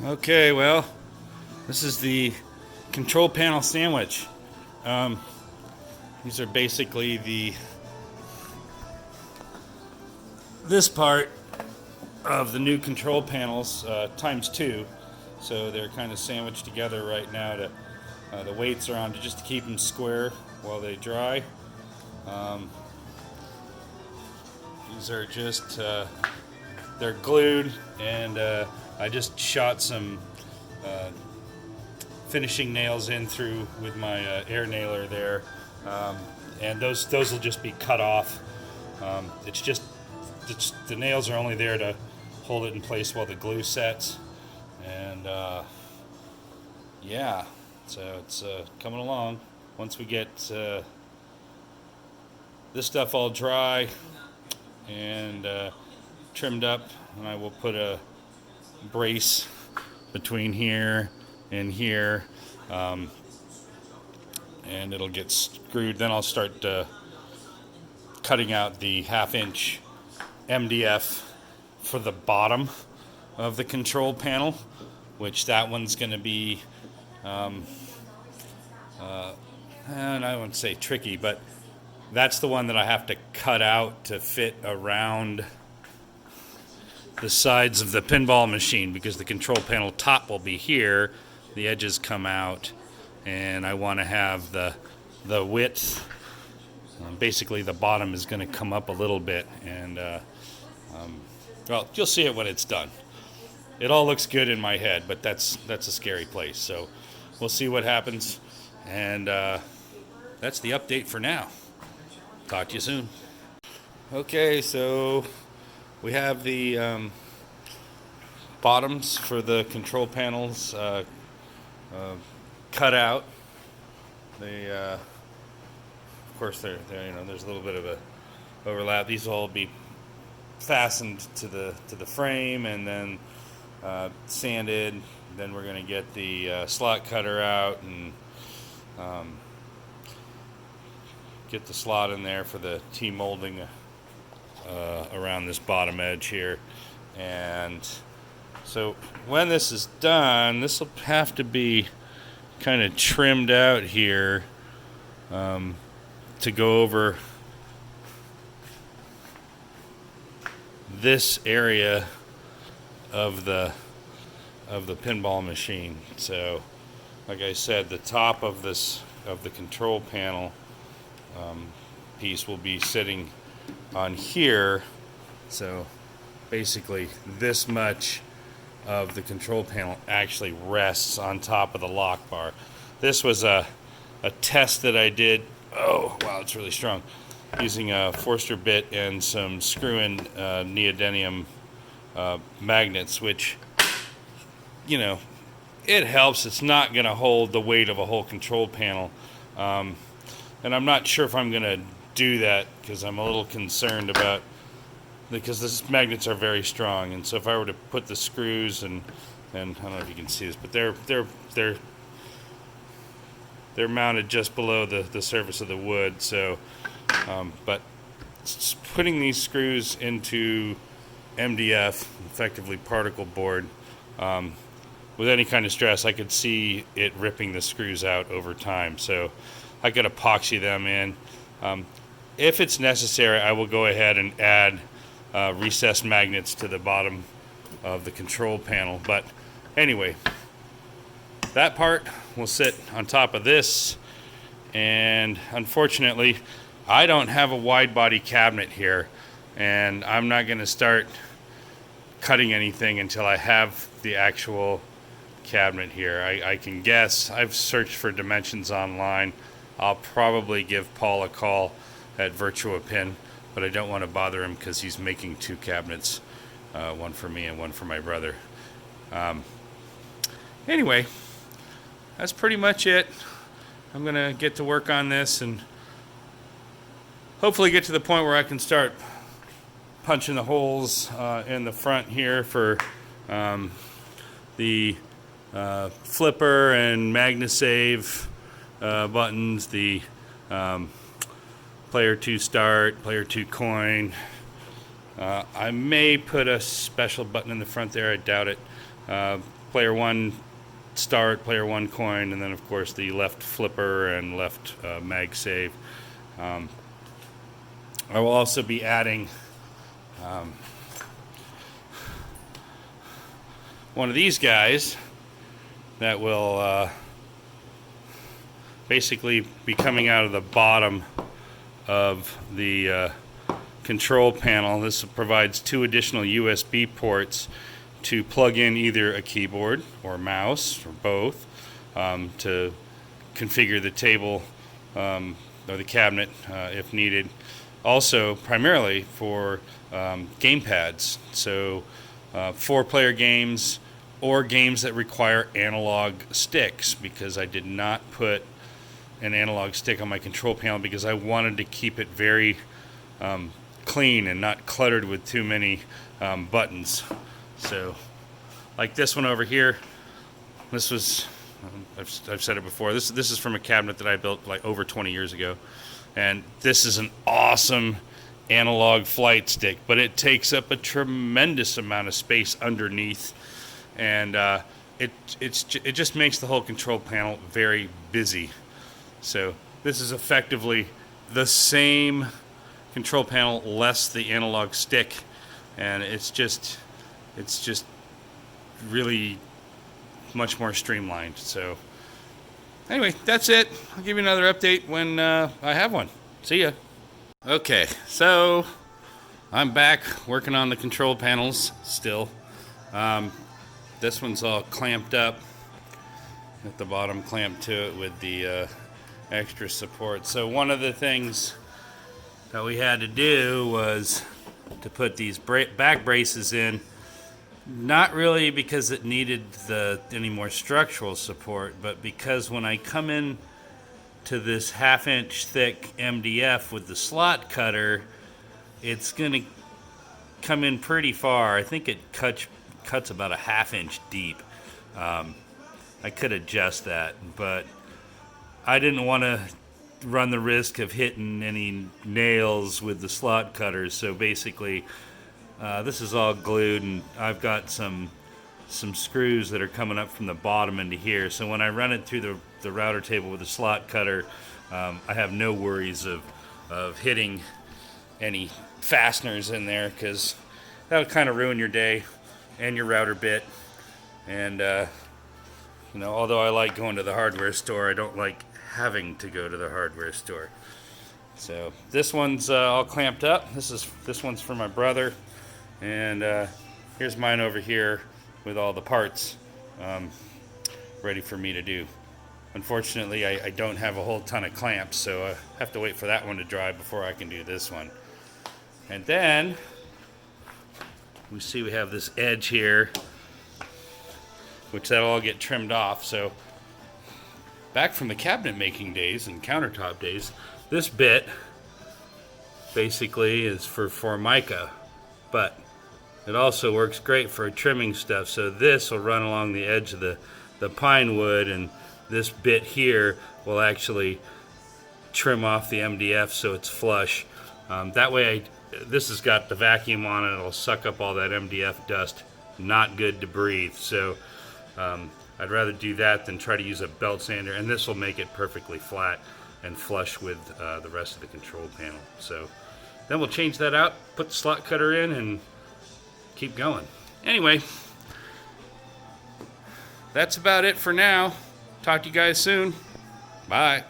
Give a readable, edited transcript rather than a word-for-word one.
Okay, well, this is the control panel sandwich. Um, these are basically this part of the new control panels times two. So they're kind of sandwiched together right now. The weights are on just to keep them square while they dry. These are just they're glued, and I just shot some finishing nails in through with my air nailer there, and those will just be cut off. The nails are only there to hold it in place while the glue sets, and yeah, so it's coming along. Once we get this stuff all dry and trimmed up, and I will put a brace between here and here, and it'll get screwed. Then I'll start cutting out the 1/2 inch MDF for the bottom of the control panel, which that one's going to be and I wouldn't say tricky, but that's the one that I have to cut out to fit around the sides of the pinball machine, because the control panel top will be here, the edges come out, and I want to have the width. Basically, the bottom is going to come up a little bit, and well, you'll see it when it's done. It all looks good in my head, but that's a scary place. So we'll see what happens, and that's the update for now. Talk to you soon. Okay, so we have the bottoms for the control panels cut out. They, of course, they're there's a little bit of a overlap. These will all be fastened to the frame, and then sanded. Then we're going to get the slot cutter out and get the slot in there for the T-molding around this bottom edge here. And so when this is done, this will have to be kind of trimmed out here to go over this area of the pinball machine. So like I said, the top of the control panel piece will be sitting on here. So basically this much of the control panel actually rests on top of the lock bar. This was a test that I did. Oh wow, it's really strong, using a Forster bit and some screw-in neodymium magnets, which, you know, it helps. It's not going to hold the weight of a whole control panel, and I'm not sure if I'm going to do that, because I'm a little concerned about, because these magnets are very strong, and so if I were to put the screws and I don't know if you can see this, but they're mounted just below the surface of the wood. So but putting these screws into MDF, effectively particle board, with any kind of stress, I could see it ripping the screws out over time. So I could epoxy them in. If it's necessary, I will go ahead and add recessed magnets to the bottom of the control panel. But anyway, that part will sit on top of this, and unfortunately I don't have a wide body cabinet here, and I'm not going to start cutting anything until I have the actual cabinet here. I can guess. I've searched for dimensions online. I'll probably give Paul a call at Virtual Pin, but I don't want to bother him because he's making two cabinets, one for me and one for my brother. Anyway, that's pretty much it. I'm going to get to work on this and hopefully get to the point where I can start punching the holes in the front here for the flipper and MagnaSave buttons, the player 2 start, player 2 coin. I may put a special button in the front there, I doubt it. Player 1 start, player 1 coin, and then of course the left flipper and left mag save. I will also be adding one of these guys that will basically be coming out of the bottom of the control panel. This provides 2 additional USB ports to plug in either a keyboard or mouse or both, to configure the table or the cabinet if needed. Also primarily for game pads, so 4-player games or games that require analog sticks, because I did not put an analog stick on my control panel because I wanted to keep it very clean and not cluttered with too many buttons. So like this one over here, this was, I've said it before, this is from a cabinet that I built like over 20 years ago, and this is an awesome analog flight stick, but it takes up a tremendous amount of space underneath, and it just makes the whole control panel very busy. So this is effectively the same control panel less the analog stick, and it's just really much more streamlined. So anyway, that's it. I'll give you another update when I have one. See ya. Okay, so I'm back working on the control panels still. This one's all clamped up at the bottom, clamped to it with the extra support. So one of the things that we had to do was to put these back braces in, not really because it needed any more structural support, but because when I come in to this 1/2-inch thick MDF with the slot cutter, it's gonna come in pretty far. I think it cuts about a 1/2 inch deep. I could adjust that, but I didn't want to run the risk of hitting any nails with the slot cutters. So basically, this is all glued, and I've got some screws that are coming up from the bottom into here. So when I run it through the router table with the slot cutter, I have no worries of hitting any fasteners in there, because that'll kind of ruin your day and your router bit. And you know, although I like going to the hardware store, I don't like having to go to the hardware store. So this one's all clamped up. This one's for my brother, and here's mine over here with all the parts ready for me to do. Unfortunately, I don't have a whole ton of clamps, so I have to wait for that one to dry before I can do this one. And then we see we have this edge here, which that'll all get trimmed off. So back from the cabinet making days and countertop days, this bit basically is for Formica, but it also works great for trimming stuff. So this will run along the edge of the pine wood, and this bit here will actually trim off the MDF so it's flush. That way, this has got the vacuum on it. It'll suck up all that MDF dust. Not good to breathe. So I'd rather do that than try to use a belt sander, and this will make it perfectly flat and flush with the rest of the control panel. So then we'll change that out, put the slot cutter in, and keep going. Anyway, that's about it for now. Talk to you guys soon. Bye.